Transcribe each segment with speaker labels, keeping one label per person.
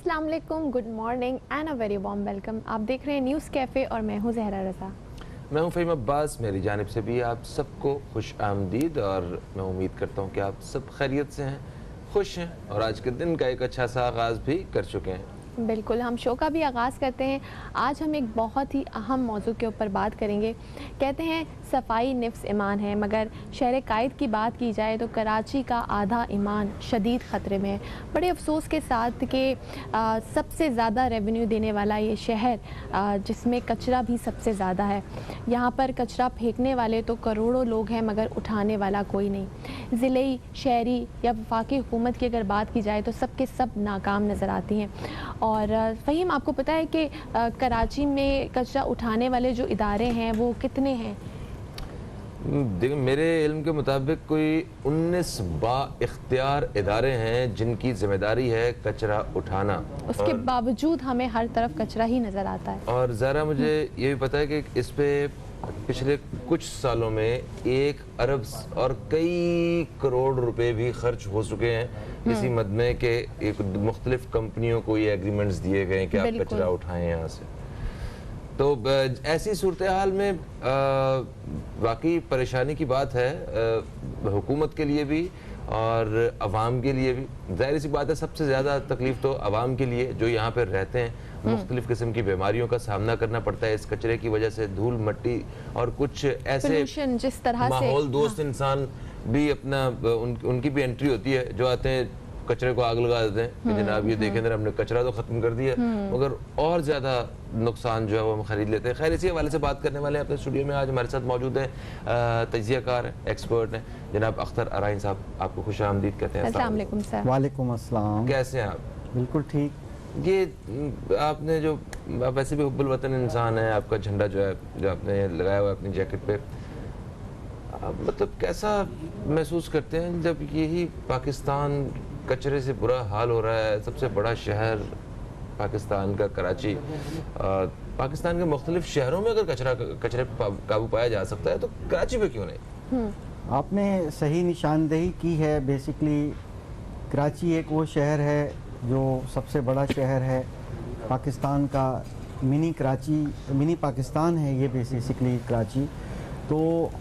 Speaker 1: अस्सलाम वालेकुम, good morning and a very warm welcome. आप देख रहे हैं न्यूज़ कैफ़े और मैं हूं जहरा रज़ा।
Speaker 2: मैं हूं फ़हीम अब्बास। मेरी जानिब से भी आप सबको खुश आमदीद और मैं उम्मीद करता हूं कि आप सब खैरियत से हैं, खुश हैं और आज के दिन का एक अच्छा सा आगाज़ भी कर चुके हैं।
Speaker 1: बिल्कुल, हम शो का भी आगाज़ करते हैं। आज हम एक बहुत ही अहम मौजू के ऊपर बात करेंगे। कहते हैं सफाई निफ्स ईमान है, मगर शहर कायद की बात की जाए तो कराची का आधा ईमान शदीद ख़तरे में है। बड़े अफसोस के साथ कि सबसे ज़्यादा रेवेन्यू देने वाला ये शहर जिसमें कचरा भी सबसे ज़्यादा है। यहाँ पर कचरा फेंकने वाले तो करोड़ों लोग हैं, मगर उठाने वाला कोई नहीं। ज़िले, शहरी या वफाकी हुकूमत की अगर बात की जाए तो सब के सब नाकाम नज़र आती हैं। और फ़हीम, आपको पता है कि कराची में कचरा उठाने वाले जो इदारे हैं वो कितने हैं?
Speaker 2: देखिए, मेरे इल्म के मुताबिक कोई 19 बाइख्तियार इदारे हैं जिनकी ज़िम्मेदारी है कचरा उठाना।
Speaker 1: उसके बावजूद हमें हर तरफ कचरा ही नज़र आता है।
Speaker 2: और ज़रा मुझे ये भी पता है कि इस पे पिछले कुछ सालों में 1 अरब और कई करोड़ रुपए भी खर्च हो चुके हैं इसी मद में कि एक मुख्तलिफ कंपनियों को ये एग्रीमेंट्स दिए गए कि आप कचरा उठाएं यहाँ से। तो ऐसी सूरत हाल में वाकई परेशानी की बात है हुकूमत के लिए भी और अवाम के लिए भी। जाहिर सी बात है, सबसे ज़्यादा तकलीफ तो अवाम के लिए जो यहाँ पर रहते हैं। मुख्तलिफ किस्म की बीमारियों का सामना करना पड़ता है इस कचरे की वजह से। धूल मट्टी और कुछ ऐसे
Speaker 1: जिस तरह
Speaker 2: माहौल दोस्त इंसान भी अपना उनकी भी एंट्री होती है जो आते हैं कचरे को आग लगा देते हैं कि जनाब ये देखें हमने कचरा तो खत्म कर दिया, मगर और ज़्यादा नुकसान जो है वो हम खरीद लेते हैं। खैर, इसी हवाले से बात करने वाले हैं अपने स्टूडियो में। आज हमारे साथ मौजूद हैं तज्ज़ियाकार हैं, एक्सपर्ट हैं, जनाब अख्तर अराइन साहब। आपको खुश आमदीद कहते हैं।
Speaker 1: अस्सलाम वालेकुम सर।
Speaker 3: वालेकुम अस्सलाम।
Speaker 2: कैसे हैं आप?
Speaker 3: बिल्कुल ठीक।
Speaker 2: ये आपने जो, आप वैसे भी हुब्बुल वतन इंसान है, आपका झंडा जो है जो आपने लगाया हुआ है अपनी जैकेट पे, मतलब कैसा महसूस करते हैं जब यही पाकिस्तान कचरे से बुरा हाल हो रहा है? सबसे बड़ा शहर पाकिस्तान का कराची, पाकिस्तान के मुख्तलिफ शहरों में अगर कचरे पर काबू पाया जा सकता है तो कराची पे क्यों नहीं?
Speaker 3: आपने सही निशानदेही की है। बेसिकली कराची एक वो शहर है जो सबसे बड़ा शहर है पाकिस्तान का। मिनी कराची, मिनी पाकिस्तान है ये बेसिकली कराची। तो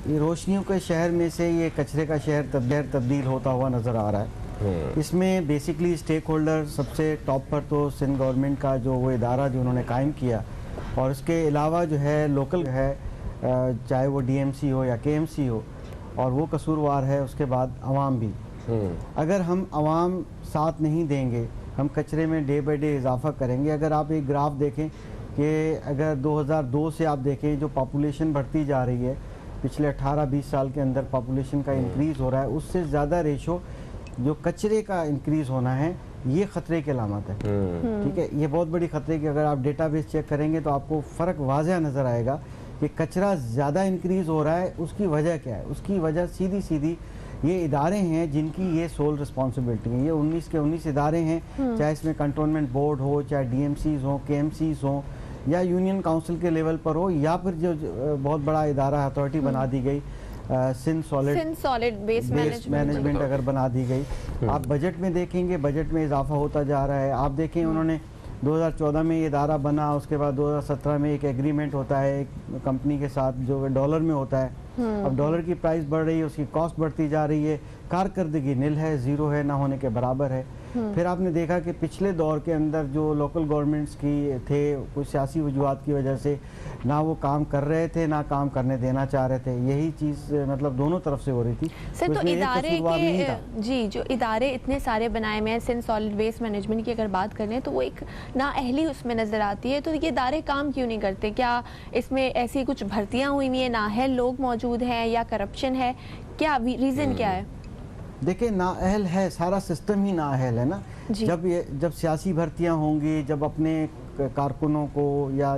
Speaker 3: ये रोशनियों के शहर में से ये कचरे का शहर तब्दील होता हुआ नज़र आ रहा है। इसमें बेसिकली स्टेक होल्डर सबसे टॉप पर तो सिंध गवर्नमेंट का जो वो इदारा जो उन्होंने कायम किया, और इसके अलावा जो है लोकल है, चाहे वो डीएमसी हो या केएमसी हो, और वो कसूरवार है। उसके बाद आवाम भी। अगर हम आवाम साथ नहीं देंगे, हम कचरे में डे बाई डे इजाफा करेंगे। अगर आप एक ग्राफ देखें कि अगर 2002 से आप देखें जो पॉपुलेशन बढ़ती जा रही है, पिछले 18-20 साल के अंदर पॉपुलेशन का इंक्रीज़ हो रहा है, उससे ज़्यादा रेशो जो कचरे का इंक्रीज़ होना है, ये ख़तरे की अलामत है। ठीक है, ये बहुत बड़ी ख़तरे की। अगर आप डेटाबेस चेक करेंगे तो आपको फ़र्क वाज़ह नज़र आएगा कि कचरा ज़्यादा इंक्रीज़ हो रहा है। उसकी वजह क्या है? उसकी वजह सीधी सीधी ये इदारे हैं जिनकी ये सोल रिस्पॉन्सिबिलिटी है। ये 19 के 19 इदारे हैं, चाहे इसमें कंटोनमेंट बोर्ड हो, चाहे डीएमसीज़ हो, केएमसीज़ हो, या यूनियन काउंसिल के लेवल पर हो, या फिर जो बहुत बड़ा इदारा अथॉरिटी बना दी गई, सिंध सॉलिड वेस्ट मैनेजमेंट अगर बना दी गई। आप बजट में देखेंगे, बजट में इजाफा होता जा रहा है। आप देखें उन्होंने 2014 में ये इदारा बना, उसके बाद 2017 में एक एग्रीमेंट होता है एक कंपनी के साथ जो डॉलर में होता है। अब डॉलर की प्राइस बढ़ रही है, उसकी कॉस्ट बढ़ती जा रही है, कारकर्दगी नील है, ज़ीरो है, ना होने के बराबर है। फिर आपने देखा कि पिछले दौर के अंदर जो लोकल गवर्नमेंट्स की थे, कुछ सियासी वजूहात की वजह से ना वो काम कर रहे थे, ना काम करने देना चाह रहे थे। यही चीज़ मतलब दोनों तरफ से हो रही थी।
Speaker 1: सर, तो इदारे के जी जो इदारे इतने सारे बनाए हुए हैं, सिंध सॉलिड वेस्ट मैनेजमेंट की अगर बात करें तो वो एक नाअहली उसमें नज़र आती है। तो ये इदारे काम क्यों नहीं करते? क्या इसमें ऐसी कुछ भर्तियाँ हुई हुई हैं, नाअहल लोग मौजूद हैं, या करप्शन है? क्या रीज़न क्या है?
Speaker 3: देखिए, नाअहल है, सारा सिस्टम ही नाअहल है ना। जब सियासी भर्तियां होंगी, जब अपने कारकुनों को या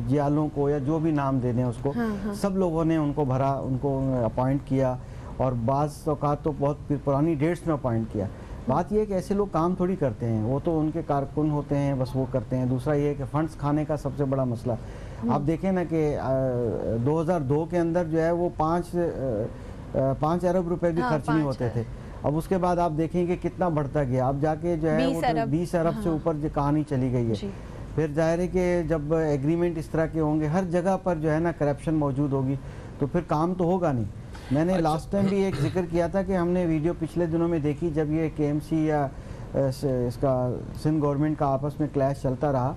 Speaker 3: जियालों को या जो भी नाम दे दें उसको, सब लोगों ने उनको भरा, उनको अपॉइंट किया, और बाज़ औक़ात तो बहुत पुरानी डेट्स में अपॉइंट किया। बात यह है कि ऐसे लोग काम थोड़ी करते हैं, वो तो उनके कारकुन होते हैं, बस वो करते हैं। दूसरा ये है कि फ़ंड्स खाने का सबसे बड़ा मसला आप देखें ना कि 2002 के अंदर जो है वो 5 अरब रुपए भी खर्च नहीं होते थे। अब उसके बाद आप देखेंगे कितना बढ़ता गया, अब जाके जो है 20 अरब से ऊपर जो कहानी चली गई है। फिर जाहिर है कि जब एग्रीमेंट इस तरह के होंगे, हर जगह पर जो है ना करप्शन मौजूद होगी, तो फिर काम तो होगा नहीं। मैंने लास्ट टाइम भी एक जिक्र किया था कि हमने वीडियो पिछले दिनों में देखी, जब ये केएमसी या इसका सिंध गवर्नमेंट का आपस में क्लैश चलता रहा,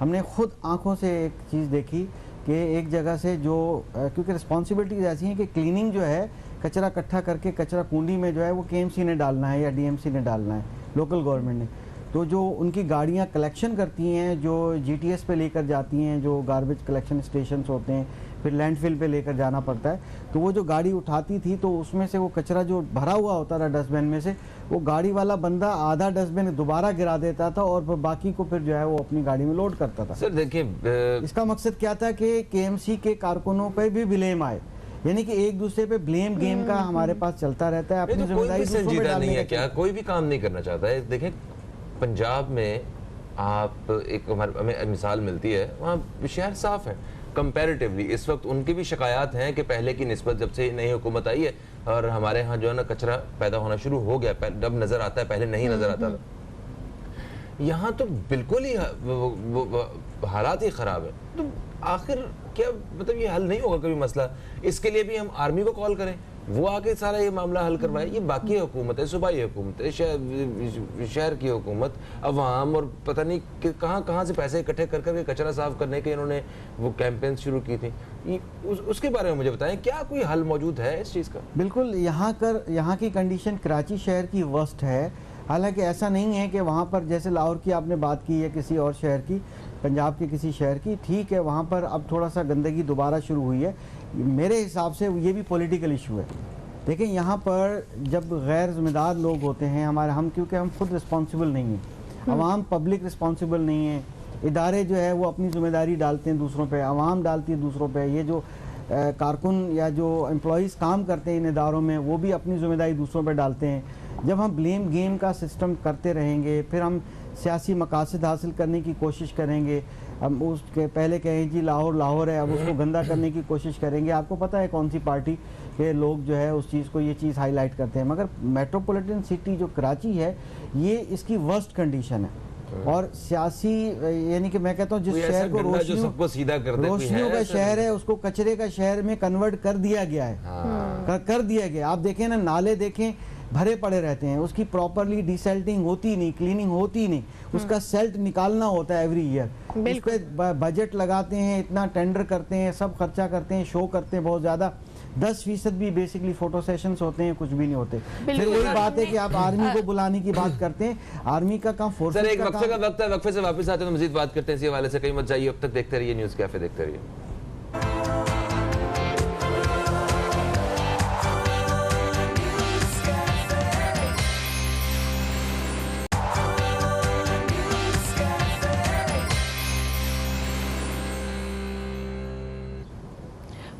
Speaker 3: हमने खुद आंखों से एक चीज़ देखी कि एक जगह से जो क्योंकि रिस्पॉन्सिबिलिटीज ऐसी हैं कि क्लीनिंग जो है, कचरा इकट्ठा करके कचरा कुंडी में जो है वो केएमसी ने डालना है या डीएमसी ने डालना है, लोकल गवर्नमेंट ने। तो जो उनकी गाड़ियां कलेक्शन करती हैं, जो जीटीएस पे लेकर जाती हैं, जो गार्बेज कलेक्शन स्टेशंस होते हैं, फिर लैंडफिल पे लेकर जाना पड़ता है, तो वो जो गाड़ी उठाती थी तो उसमें से वो कचरा जो भरा हुआ होता था डस्टबिन में से, वो गाड़ी वाला बंदा आधा डस्टबिन दोबारा गिरा देता था और बाकी को फिर जो है वो अपनी गाड़ी में लोड करता था।
Speaker 2: सर देखिए, इसका
Speaker 3: मकसद क्या था कि केएमसी के कारकुनों पर भी ब्लेम आए, यानी कि एक दूसरे पे ब्लेम गेम का हमारे पास चलता रहता है। अपनी जिम्मेदारी दूसरों पे डालने
Speaker 2: है क्या, कोई भी काम नहीं करना चाहता है। देखें पंजाब में आप एक हमें मिसाल मिलती है, वहाँ शहर साफ है कंपैरेटिवली। इस वक्त उनकी भी शिकायत हैं कि पहले की निस्बत जब से नई हुकूमत आई है और हमारे यहाँ जो है ना कचरा पैदा होना शुरू हो गया, अब नजर आता है, पहले नहीं नजर आता था। यहाँ तो बिल्कुल ही हालात ही खराब है। तो आखिर क्या मतलब ये हल नहीं होगा कभी मसला? इसके लिए भी हम आर्मी को कॉल करें, वो आके सारा ये मामला हल करवाए? ये बाकी हुकूमत है, सूबाई हुकूमत है, शहर की हुकूमत, अवाम, और पता नहीं कि कहाँ से पैसे इकट्ठे कर करके कचरा साफ करने के इन्होंने वो कैंपेन शुरू की थी। उसके बारे में मुझे बताएं, क्या कोई हल मौजूद है इस चीज़ का?
Speaker 3: बिल्कुल, यहाँ की कंडीशन कराची शहर की वर्स्ट है। हालांकि ऐसा नहीं है कि वहाँ पर, जैसे लाहौर की आपने बात की है, किसी और शहर की, पंजाब के किसी शहर की, ठीक है, वहाँ पर अब थोड़ा सा गंदगी दोबारा शुरू हुई है। मेरे हिसाब से ये भी पॉलिटिकल इशू है। देखें, यहाँ पर जब गैर जिम्मेदार लोग होते हैं हम क्योंकि हम खुद रिस्पॉन्सिबल नहीं हैं, अवाम पब्लिक रिस्पॉन्सिबल नहीं है, इदारे जो है वो अपनी जिम्मेदारी डालते हैं दूसरों पे, अवाम डालती है दूसरों पे, ये जो कारकुन या जो एम्प्लॉयज़ काम करते हैं इन इदारों में, वो भी अपनी जिम्मेदारी दूसरों पे डालते हैं। जब हम ब्लेम गेम का सिस्टम करते रहेंगे, फिर हम सियासी मकासद हासिल करने की कोशिश करेंगे। हम उसके पहले कहें जी लाहौर है, अब उसको गंदा करने की कोशिश करेंगे। आपको पता है कौन सी पार्टी के लोग जो है उस चीज़ को, ये चीज़ हाईलाइट करते हैं। मगर मेट्रोपॉलिटन सिटी जो कराची है, ये इसकी वर्स्ट कंडीशन है। और सियासी, यानी कि मैं कहता हूँ जिस शहर को रोशनियों का शहर है, उसको कचरे का शहर में कन्वर्ट कर दिया गया है, कर दिया गया। आप देखें ना, नाले देखें भरे पड़े रहते हैं, उसकी प्रॉपरली डिसेल्टिंग होती नहीं, क्लीनिंग होती नहीं, उसका सेल्ट निकालना होता है एवरी ईयर। इस पे बजट लगाते हैं, इतना टेंडर करते हैं, सब खर्चा करते हैं, शो करते हैं बहुत ज़्यादा। 10% भी बेसिकली फोटो सेशंस होते हैं, कुछ भी नहीं होते। फिर वही बात है कि आप आर्मी को बुलाने की बात करते हैं, आर्मी का काम फोर्स।
Speaker 2: सर एक वक्फे का वक्त है, वक्फे से वापस आते हैं तो मजीद बात करते हैं इसी हवाले से। कहीं मत जाइए, अब तक देखते रहिए न्यूज़ कैफे, देखते रहिए।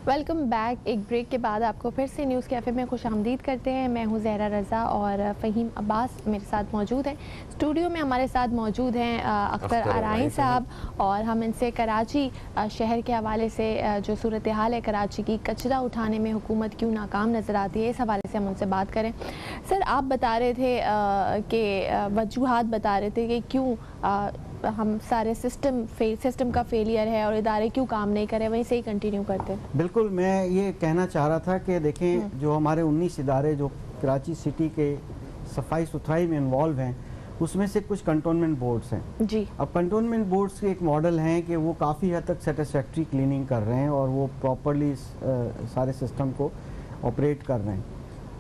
Speaker 1: Welcome back. एक ब्रेक के बाद आपको फिर से न्यूज़ कैफ़े में खुशामदीद करते हैं। मैं हूं ज़हरा रज़ा और फ़हीम अब्बास मेरे साथ मौजूद हैं। स्टूडियो में हमारे साथ मौजूद हैं अख्तर आराइन साहब, और हम इनसे कराची शहर के हवाले से जो सूरत हाल है कराची की, कचरा उठाने में हुकूमत क्यों नाकाम नज़र आती है, इस हवाले से हम उनसे बात करें। सर, आप बता रहे थे कि वजूहात बता रहे थे कि क्यों हम सारे सिस्टम का फेलियर है और इदारे क्यों काम नहीं करे, वहीं से ही कंटिन्यू करते हैं।
Speaker 3: बिल्कुल, मैं ये कहना चाह रहा था कि देखें, जो हमारे 19 इदारे जो कराची सिटी के सफाई सुथराई में इन्वॉल्व हैं, उसमें से कुछ कंटोनमेंट बोर्ड्स हैं
Speaker 1: जी।
Speaker 3: अब कंटोनमेंट बोर्ड्स के एक मॉडल हैं कि वो काफ़ी हद तक सेटिस्फैक्ट्री क्लीनिंग कर रहे हैं और वो प्रॉपरली सारे सिस्टम को ऑपरेट कर रहे हैं।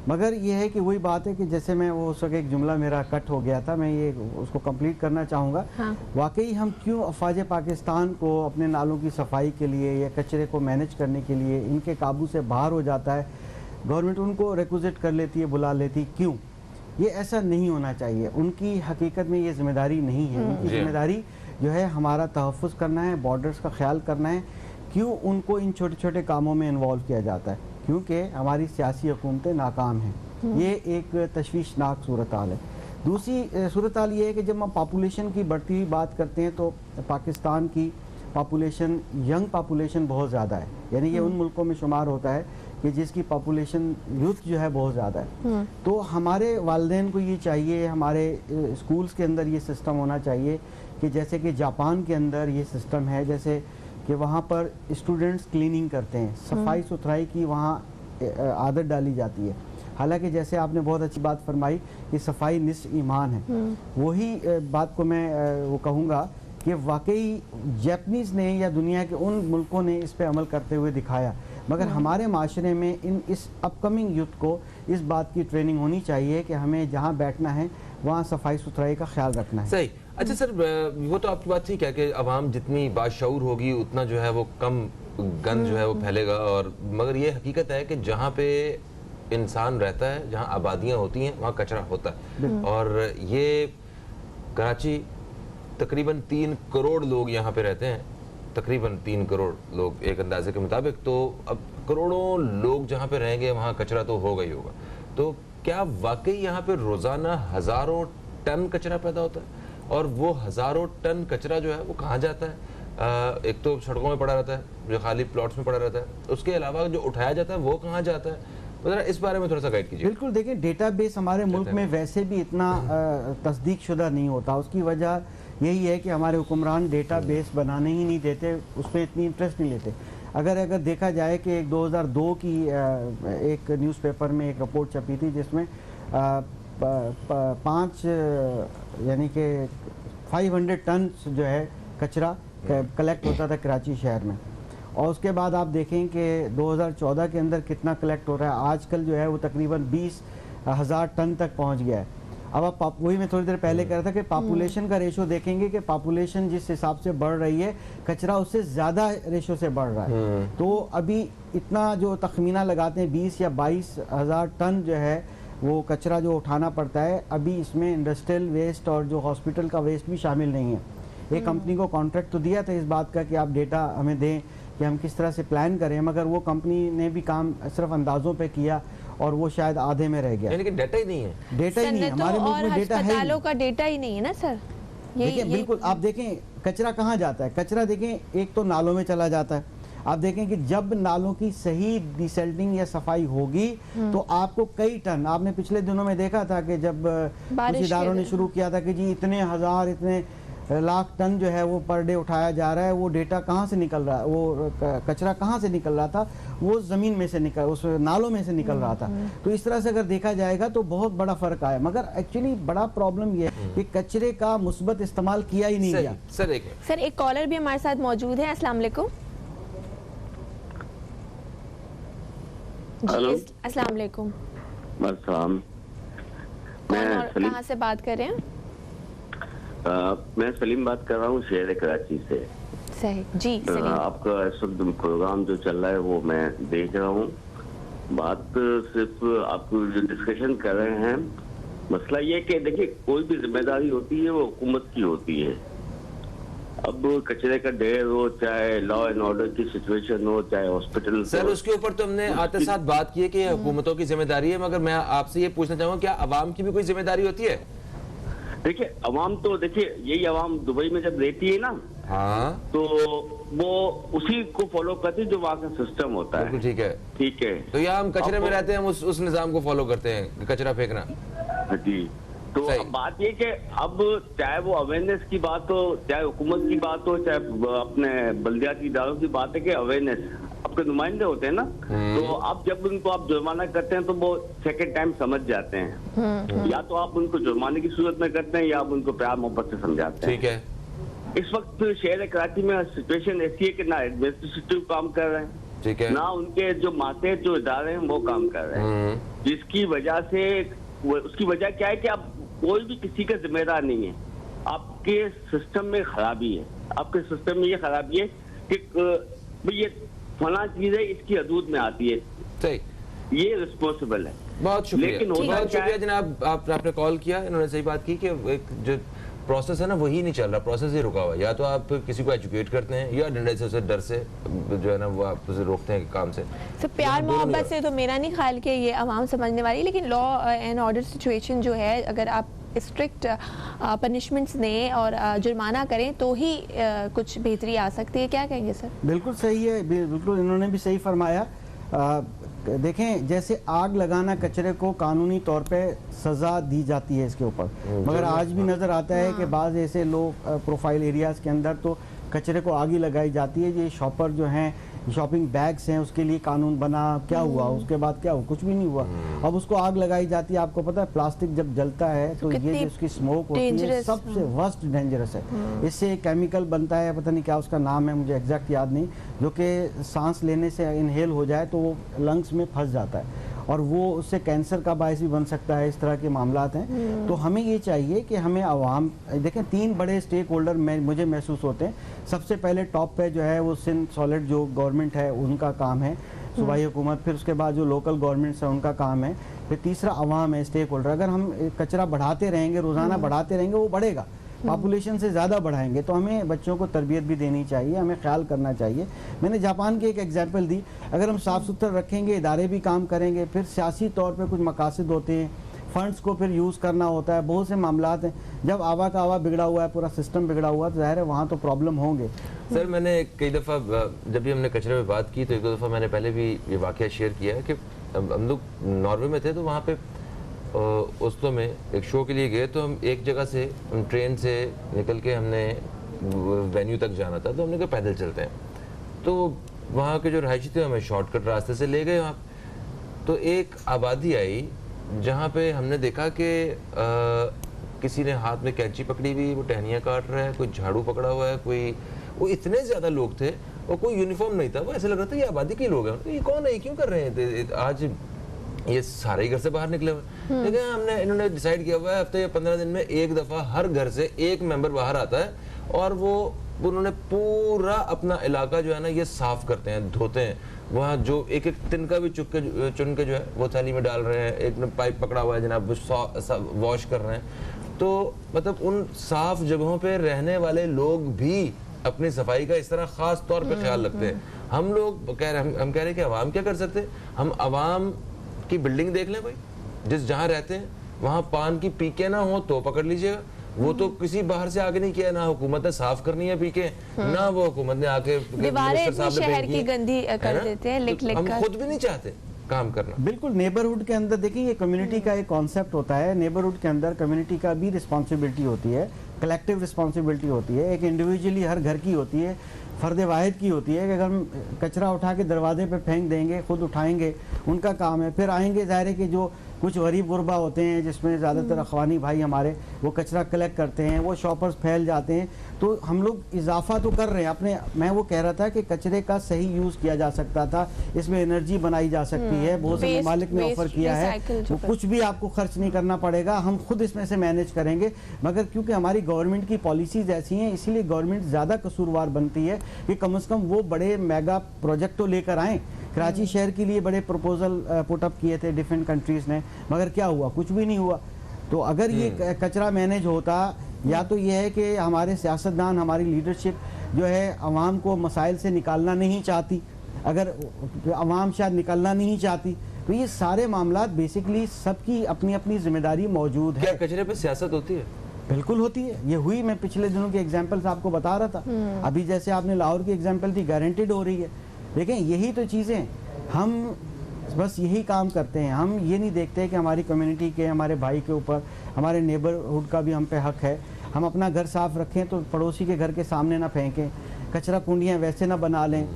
Speaker 3: मगर ये है कि वही बात है कि जैसे मैं वो उस वक्त एक जुमला मेरा कट हो गया था, मैं ये उसको कंप्लीट करना चाहूँगा।
Speaker 1: हाँ।
Speaker 3: वाकई हम क्यों अफवाज पाकिस्तान को अपने नालों की सफाई के लिए या कचरे को मैनेज करने के लिए इनके काबू से बाहर हो जाता है, गवर्नमेंट उनको रिक्वेस्ट कर लेती है, बुला लेती, क्यों? ये ऐसा नहीं होना चाहिए। उनकी हकीकत में ये जिम्मेदारी नहीं है। उनकी जिम्मेदारी जो है हमारा तहफ़्फ़ुज़ करना है, बॉर्डर्स का ख्याल करना है। क्यों उनको इन छोटे छोटे कामों में इन्वॉल्व किया जाता है? क्योंकि हमारी सियासी हुकूमतें नाकाम हैं। ये एक तशवीशनाक सूरत हाल है। दूसरी सूरत हाल ये है कि जब हम पॉपुलेशन की बढ़ती हुई बात करते हैं तो पाकिस्तान की पॉपुलेशन, यंग पॉपुलेशन बहुत ज़्यादा है। यानी ये उन मुल्कों में शुमार होता है कि जिसकी पॉपुलेशन यूथ जो है बहुत ज़्यादा है। तो हमारे वालिदैन को ये चाहिए, हमारे स्कूल्स के अंदर ये सिस्टम होना चाहिए कि जैसे कि जापान के अंदर ये सिस्टम है, जैसे कि वहाँ पर स्टूडेंट्स क्लीनिंग करते हैं, सफाई सुथराई की वहाँ आदत डाली जाती है। हालांकि जैसे आपने बहुत अच्छी बात फरमाई कि सफाई निस्फ ईमान है, वही बात को मैं वो कहूँगा कि वाकई जापानीज़ ने या दुनिया के उन मुल्कों ने इस पे अमल करते हुए दिखाया, मगर हमारे माशरे में इस अपकमिंग यूथ को इस बात की ट्रेनिंग होनी चाहिए कि हमें जहाँ बैठना है वहाँ सफाई सुथराई का ख्याल रखना है।
Speaker 2: सही। अच्छा सर, वो तो आपकी बात ठीक है कि अवाम जितनी बाशऊर होगी उतना जो है वो कम गंद जो है वो फैलेगा, और मगर ये हकीकत है कि जहाँ पे इंसान रहता है, जहाँ आबादियाँ होती हैं, वहाँ कचरा होता है। और ये कराची तकरीबन 3 करोड़ लोग यहाँ पे रहते हैं, तकरीबन 3 करोड़ लोग एक अंदाजे के मुताबिक। तो अब करोड़ों लोग जहाँ पे रहेंगे वहाँ कचरा तो होगा ही होगा। तो क्या वाकई यहाँ पे रोज़ाना हज़ारों टन कचरा पैदा होता है? और वो हज़ारों टन कचरा जो है वो कहाँ जाता है? एक तो सड़कों में पड़ा रहता है, जो खाली प्लॉट्स में पड़ा रहता है, उसके अलावा जो उठाया जाता है वो कहाँ जाता है? तो जरा इस बारे में थोड़ा सा गाइड कीजिए।
Speaker 3: बिल्कुल, देखिए डेटाबेस हमारे मुल्क में वैसे भी इतना तस्दीक शुदा नहीं होता। उसकी वजह यही है कि हमारे हुक्मरान डेटाबेस बनाने ही नहीं देते, उसमें इतनी इंटरेस्ट नहीं लेते। अगर देखा जाए कि 2002 की एक न्यूज़पेपर में एक रिपोर्ट छपी थी जिसमें 5 यानी कि 500 टन जो है कचरा कलेक्ट होता था कराची शहर में, और उसके बाद आप देखें कि 2014 के अंदर कितना कलेक्ट हो रहा है। आजकल जो है वो तकरीबन 20,000 टन तक पहुंच गया है। अब आप वही मैं थोड़ी देर पहले कह रहा था कि पॉपुलेशन का रेशो देखेंगे कि पॉपुलेशन जिस हिसाब से बढ़ रही है, कचरा उससे ज़्यादा रेशो से बढ़ रहा है। तो अभी इतना जो तखमीना लगाते हैं 20 या 22,000 टन जो है वो कचरा जो उठाना पड़ता है, अभी इसमें इंडस्ट्रियल वेस्ट और जो हॉस्पिटल का वेस्ट भी शामिल नहीं है। एक कंपनी को कॉन्ट्रैक्ट तो दिया था इस बात का कि आप डेटा हमें दें कि हम किस तरह से प्लान करें, मगर वो कंपनी ने भी काम सिर्फ अंदाजों पे किया और वो शायद आधे में रह गया।
Speaker 2: यानी कि डेटा ही नहीं है,
Speaker 3: डेटा ही नहीं है हमारे मुल्क में, डेटा है
Speaker 1: अस्पतालों का डेटा ही नहीं है ना सर।
Speaker 3: देखिए बिल्कुल, आप देखें कचरा कहाँ जाता है। कचरा देखें एक तो नालों में चला जाता है। आप देखें कि जब नालों की सही डिसल्टिंग या सफाई होगी तो आपको कई टन, आपने पिछले दिनों में देखा था कि जब कुछ इदारों ने शुरू किया था कि जी इतने हजार इतने लाख टन जो है वो पर डे उठाया जा रहा है, वो डेटा कहाँ से निकल रहा है, वो कचरा कहाँ से निकल रहा था, वो ज़मीन में से निकल, उस नालों में से निकल रहा था। तो इस तरह से अगर देखा जाएगा तो बहुत बड़ा फ़र्क आया, मगर एक्चुअली बड़ा प्रॉब्लम ये है कि कचरे का मुस्बत इस्तेमाल किया ही नहीं गया।
Speaker 1: सर एक कॉलर भी हमारे साथ मौजूद है। अस्सलाम वालेकुम। जी अस्सलाम वालेकुम। कहाँ से बात कर रहे हैं?
Speaker 4: मैं सलीम बात कर रहा हूँ शहर कराची से।
Speaker 1: सही जी सलीम।
Speaker 4: आपका इस वक्त प्रोग्राम जो चल रहा है वो मैं देख रहा हूँ। बात सिर्फ आप जो डिस्कशन कर रहे हैं, मसला ये कि देखिए कोई भी जिम्मेदारी होती है वो हुकूमत की होती है। अब कचरे का ढेर हो, चाहे लॉ एंड ऑर्डर की सिचुएशन हो, चाहे हॉस्पिटल।
Speaker 2: सर उसके ऊपर तो हमने आते साथ बात की है कि हुकूमतों की जिम्मेदारी है, मगर मैं आपसे ये पूछना चाहूंगा क्या अवाम की भी कोई जिम्मेदारी होती है?
Speaker 4: देखिए अवाम तो देखिए यही अवाम दुबई में जब रहती है ना,
Speaker 2: हाँ,
Speaker 4: तो वो उसी को फॉलो करती है जो वहाँ का सिस्टम होता है।
Speaker 2: ठीक है,
Speaker 4: ठीक है।
Speaker 2: तो यहाँ हम कचरे में रहते हैं, हम उस निजाम को फॉलो करते हैं, कचरा फेंकना।
Speaker 4: जी, तो अब बात ये कि अब चाहे वो अवेयरनेस की बात हो, चाहे हुकूमत की बात हो, चाहे अपने बल्दियाती इदारों की बात है कि अवेयरनेस, आपके नुमाइंदे होते हैं ना, तो अब जब उनको आप जुर्माना करते हैं तो वो सेकंड टाइम समझ जाते हैं। या तो आप उनको जुर्माने की सूरत में करते हैं या आप उनको प्यार मोहब्बत से समझाते हैं।
Speaker 2: ठीक है।
Speaker 4: इस वक्त शहर कराची में सिचुएशन ऐसी है कि ना एडमिनिस्ट्रेटिव काम कर रहे हैं,
Speaker 2: ठीक है, ना
Speaker 4: उनके जो माते जो इदारे हैं वो काम कर रहे हैं, जिसकी वजह से उसकी वजह क्या है कि आप कोई भी किसी का जिम्मेदार नहीं है। आपके सिस्टम में खराबी है, आपके सिस्टम में ये खराबी है कि ये फला चीज है, इसकी हदूद में आती है,
Speaker 2: सही,
Speaker 4: ये रिस्पॉन्सिबल है।
Speaker 2: बहुत शुक्रिया,
Speaker 4: लेकिन
Speaker 2: बहुत शुक्रिया जनाब, आपने कॉल किया, इन्होंने सही बात की कि एक जो प्रोसेस है ना वही नहीं चल रहा, प्रोसेस ही रुका हुआ है। या तो आप किसी को एजुकेट करते हैं या डर से जो है ना वो आप उसे रोकते हैं काम से।
Speaker 1: तो प्यार मोहब्बत से तो मेरा नहीं ख्याल कि ये आवाम समझने वाली, लेकिन लॉ एंड ऑर्डर सिचुएशन जो है, अगर आप स्ट्रिक्ट पनिशमेंट्स दें और जुर्माना करें तो ही कुछ बेहतरी आ सकती है। क्या कहेंगे सर?
Speaker 3: बिल्कुल सही है, बिल्कुल इन्होंने भी सही फरमाया। देखें, जैसे आग लगाना कचरे को कानूनी तौर पे सज़ा दी जाती है इसके ऊपर, मगर आज भी नज़र आता है कि बाज़ ऐसे लोग प्रोफाइल एरियाज़ के अंदर तो कचरे को आग ही लगाई जाती है। ये शॉपर जो हैं, शॉपिंग बैग्स हैं, उसके लिए कानून बना, क्या हुआ उसके बाद, क्या हुआ, कुछ भी नहीं हुआ। अब उसको आग लगाई जाती है। आपको पता है प्लास्टिक जब जलता है तो ये जो उसकी स्मोक होती है सबसे वर्स्ट डेंजरस है। इससे एक केमिकल बनता है, पता नहीं क्या उसका नाम है, मुझे एग्जैक्ट याद नहीं, जो कि सांस लेने से इनहेल हो जाए तो वो लंग्स में फंस जाता है और वो उससे कैंसर का बायस भी बन सकता है। इस तरह के मामलात हैं। तो हमें ये चाहिए कि हमें आवाम, देखें 3 बड़े स्टेक होल्डर मुझे महसूस होते हैं। सबसे पहले टॉप पे जो है वो सिंध सॉलिड जो गवर्नमेंट है उनका काम है, सूबाई हुकूमत, फिर उसके बाद जो लोकल गवर्नमेंट्स हैं उनका काम है, फिर तीसरा आवाम है, स्टेक होल्डर। अगर हम कचरा बढ़ाते रहेंगे, रोज़ाना बढ़ाते रहेंगे, वो बढ़ेगा, पॉपुलेशन से ज़्यादा बढ़ाएंगे। तो हमें बच्चों को तरबियत भी देनी चाहिए, हमें ख्याल करना चाहिए। मैंने जापान की एक एग्जांपल दी, अगर हम साफ़ सुथरा रखेंगे, इदारे भी काम करेंगे, फिर सियासी तौर पे कुछ मकासद होते हैं, फंड्स को फिर यूज़ करना होता है, बहुत से मामलात हैं। जब आवा का आवा बिगड़ा हुआ है, पूरा सिस्टम बिगड़ा हुआ है, तो ज़ाहिर है वहाँ तो प्रॉब्लम होंगे।
Speaker 2: सर, मैंने कई दफ़ा जब भी हमने कचरे में बात की तो 1-2 दफ़ा मैंने पहले भी ये वाक़या शेयर किया है कि हम लोग नॉर्वे में थे, तो वहाँ पे ओस्लो में एक शो के लिए गए। तो हम एक जगह से ट्रेन से निकल के हमने वेन्यू तक जाना था, तो हमने कहा पैदल चलते हैं। तो वहाँ के जो रहायशी थे हमें शॉर्टकट रास्ते से ले गए वहाँ। तो एक आबादी आई जहाँ पे हमने देखा कि किसी ने हाथ में कैंची पकड़ी हुई, वो टहनियाँ काट रहा है, कोई झाड़ू पकड़ा हुआ है, कोई, वो इतने ज़्यादा लोग थे और कोई यूनिफॉर्म नहीं था। वो ऐसा लग रहा था ये आबादी के लोग हैं, ये कौन है, ये क्यों कर रहे हैं आज, ये सारे ही घर से बाहर निकले हुए। लेकिन इन्होंने डिसाइड किया हुआ है हफ्ते या 15 दिन में एक दफ़ा हर घर से एक मेंबर बाहर आता है और वो उन्होंने पूरा अपना इलाका जो है ना ये साफ करते हैं, धोते हैं। वहाँ जो एक एक तिनका भी चुन के जो है वो थाली में डाल रहे हैं, एक ने पाइप पकड़ा हुआ है जनाब वो वॉश कर रहे हैं। तो मतलब उन साफ जगहों पे रहने वाले लोग भी अपनी सफाई का इस तरह खास तौर पे ख्याल रखते हैं। हम लोग कह रहे हम कह रहे हैं कि अवाम क्या कर सकते हैं, हम अवाम की बिल्डिंग देख लें, कोई जिस जहाँ रहते हैं वहाँ पान की पीके ना हो तो पकड़ लीजिएगा। वो तो किसी बाहर से आके नहीं किया, ना हुकूमत ने साफ करनी है पीके, ना वो हुकूमत ने आके
Speaker 1: दीवारें शहर की गंदी कर देते हैं लिख लिख कर।
Speaker 2: हम खुद भी नहीं चाहते काम करना।
Speaker 3: बिल्कुल, नेबरहुड के अंदर देखिए ये कम्युनिटी का एक कॉन्सेप्ट होता है। नेबरहुड के अंदर कम्युनिटी का भी रिस्पॉन्सिबिलिटी होती है, कलेक्टिव रिस्पॉन्सिबिलिटी होती है, एक इंडिविजुअली हर घर की होती है, फ़र्द वाहिद की होती है कि अगर हम कचरा उठा के दरवाजे पे फेंक देंगे, खुद उठाएंगे, उनका काम है। फिर आएंगे, ज़ाहिर है कि जो कुछ गरीब गुरबा होते हैं जिसमें ज़्यादातर अखवानी भाई हमारे, वो कचरा कलेक्ट करते हैं, वो शॉपर्स फैल जाते हैं। तो हम लोग इजाफा तो कर रहे हैं अपने, मैं वो कह रहा था कि कचरे का सही यूज़ किया जा सकता था, इसमें एनर्जी बनाई जा सकती है, बहुत से ममालिक ने ऑफर किया है, वो कुछ भी आपको खर्च नहीं करना पड़ेगा, हम खुद इसमें से मैनेज करेंगे। मगर क्योंकि हमारी गवर्नमेंट की पॉलिसीज़ ऐसी हैं, इसीलिए गवर्नमेंट ज़्यादा कसूरवार बनती है कि कम से कम वो बड़े मेगा प्रोजेक्ट तो लेकर आएँ। कराची शहर के लिए बड़े प्रपोजल पुटअप किए थे डिफरेंट कंट्रीज़ ने, मगर क्या हुआ, कुछ भी नहीं हुआ। तो अगर ये कचरा मैनेज होता, या तो ये है कि हमारे सियासतदान, हमारी लीडरशिप जो है अवाम को मसाइल से निकालना नहीं चाहती, अगर अवाम शायद निकालना नहीं चाहती, तो ये सारे मामलात बेसिकली सबकी अपनी अपनी जिम्मेदारी मौजूद है।
Speaker 2: क्या कचरे पे सियासत होती है?
Speaker 3: बिल्कुल होती है, ये हुई। मैं पिछले दिनों की एग्जाम्पल्स आपको बता रहा था, अभी जैसे आपने लाहौर की एग्जाम्पल थी, गारंटेड हो रही है। देखें, यही तो चीज़ें, हम बस यही काम करते हैं। हम ये नहीं देखते कि हमारी कम्युनिटी के, हमारे भाई के ऊपर, हमारे नेबरहुड का भी हम पे हक है। हम अपना घर साफ़ रखें तो पड़ोसी के घर के सामने ना फेंकें, कचरा कुंडियाँ वैसे ना बना लें,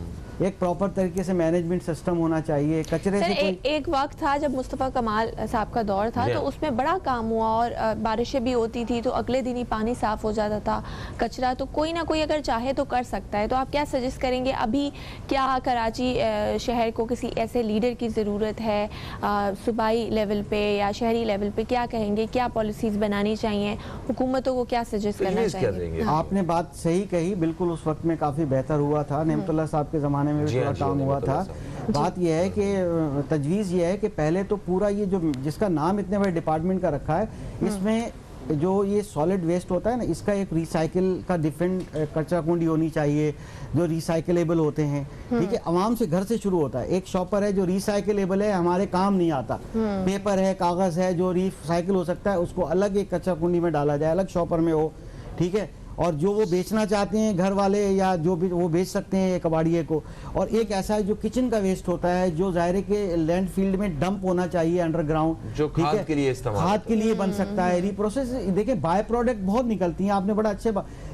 Speaker 3: एक प्रॉपर तरीके से मैनेजमेंट सिस्टम होना चाहिए। कचरे से
Speaker 1: एक वक्त था जब मुस्तफ़ा कमाल साहब का दौर था, तो उसमें बड़ा काम हुआ और बारिशें भी होती थी तो अगले दिन ही पानी साफ़ हो जाता था। कचरा तो कोई ना कोई अगर चाहे तो कर सकता है। तो आप क्या सजेस्ट करेंगे, अभी क्या कराची शहर को किसी ऐसे लीडर की ज़रूरत है, सूबाई लेवल पे या शहरी लेवल पे, क्या कहेंगे, क्या पॉलिसीज़ बनानी चाहिए, हुकूमतों को क्या सजेस्ट करना चाहिए?
Speaker 3: आपने बात सही कही, बिल्कुल उस वक्त में काफ़ी बेहतर हुआ था, नेमतुल्लाह साहब के ज़माने में भी थोड़ा काम हुआ था। बात यह है कि तजवीज़ ये है कि पहले तो पूरा ये जो जिसका नाम इतने बड़े डिपार्टमेंट का रखा है, इसमें जो ये सॉलिड वेस्ट होता है ना, इसका एक रिसाइकिल का डिफरेंट कचरा कुंडी होनी चाहिए जो रिसाइकिलेबल होते हैं। ठीक है, आवाम से घर से शुरू होता है। एक शॉपर है जो रिसाइकिलेबल है, हमारे काम नहीं आता। पेपर है, कागज़ है जो रिसाइकिल हो सकता है, उसको अलग एक कचरा कुंडी में डाला जाए, अलग शॉपर में हो। ठीक है, और जो वो बेचना चाहते हैं घर वाले या जो भी वो बेच सकते हैं कबाड़िए को। और एक ऐसा है जो किचन का वेस्ट होता है जो ज़ाहिर के लैंड फील्ड में डंप होना चाहिए अंडरग्राउंड,
Speaker 2: जो खाद के लिए इस्तेमाल,
Speaker 3: खाद के लिए बन सकता है, रिप्रोसेस। देखिए बाय प्रोडक्ट बहुत निकलती हैं, आपने बड़ा अच्छे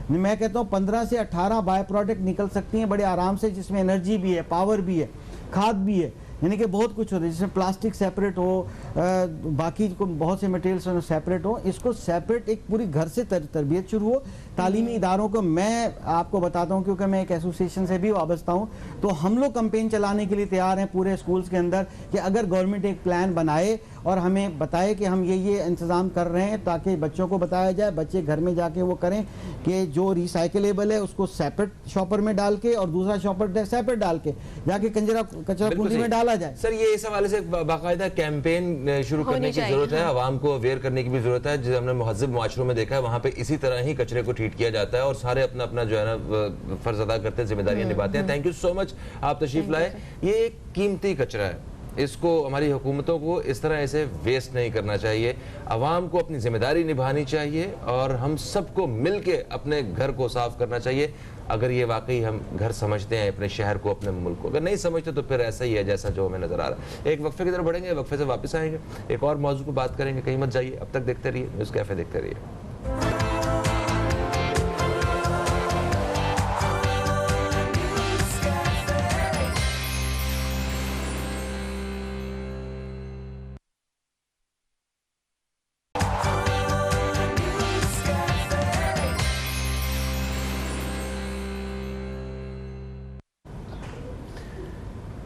Speaker 3: मैं कहता हूँ 15 से 18 बाय प्रोडक्ट निकल सकती हैं बड़े आराम से, जिसमें एनर्जी भी है, पावर भी है, खाद भी है, यानी कि बहुत कुछ होता है। जिसमें प्लास्टिक सेपरेट हो, बाकी को बहुत से मटेरियल्स सेपरेट हो, इसको सेपरेट एक पूरी घर से तरबियत शुरू हो। तालीमी इदारों को मैं आपको बताता हूँ क्योंकि मैं एक एसोसिएशन से भी वाबस्ता हूँ, तो हम लोग कैंपेन चलाने के लिए तैयार हैं पूरे स्कूल्स के अंदर कि अगर गवर्नमेंट एक प्लान बनाए और हमें बताए कि हम ये इंतज़ाम कर रहे हैं, ताकि बच्चों को बताया जाए, बच्चे घर में जाके वो करें कि जो रिसाइकलेबल है उसको सेपरेट शॉपर में डाल के और दूसरा शॉपर सेपरेट डाल के जाके कचरा कुंडी में डाला जाए।
Speaker 2: सर ये इस हवाले से बाकायदा कैंपेन शुरू करने की जरूरत है, आवाम को अवेयर करने की भी जरूरत है। जैसे हमने महज़िब मुआशरों में देखा है, वहाँ पे इसी तरह ही कचरे को ट्रीट किया जाता है और सारे अपना अपना जो है ना फर्ज अदा करते हैं, जिम्मेदारियां निभाते हैं। थैंक यू सो मच, आप तशरीफ लाए। ये एक कीमती कचरा है, इसको हमारी हुकूमतों को इस तरह ऐसे वेस्ट नहीं करना चाहिए। आवाम को अपनी जिम्मेदारी निभानी चाहिए और हम सबको मिल के अपने घर को साफ करना चाहिए। अगर ये वाकई हम घर समझते हैं अपने शहर को, अपने मुल्क को, अगर नहीं समझते तो फिर ऐसा ही है जैसा जो हमें नजर आ रहा है। एक वक्फे की तरफ बढ़ेंगे, वक्फे से वापस आएंगे, एक और मौजू पर बात करेंगे। कहीं मत जाइए, अब तक देखते रहिए न्यूज़ कैफे, देखते रहिए।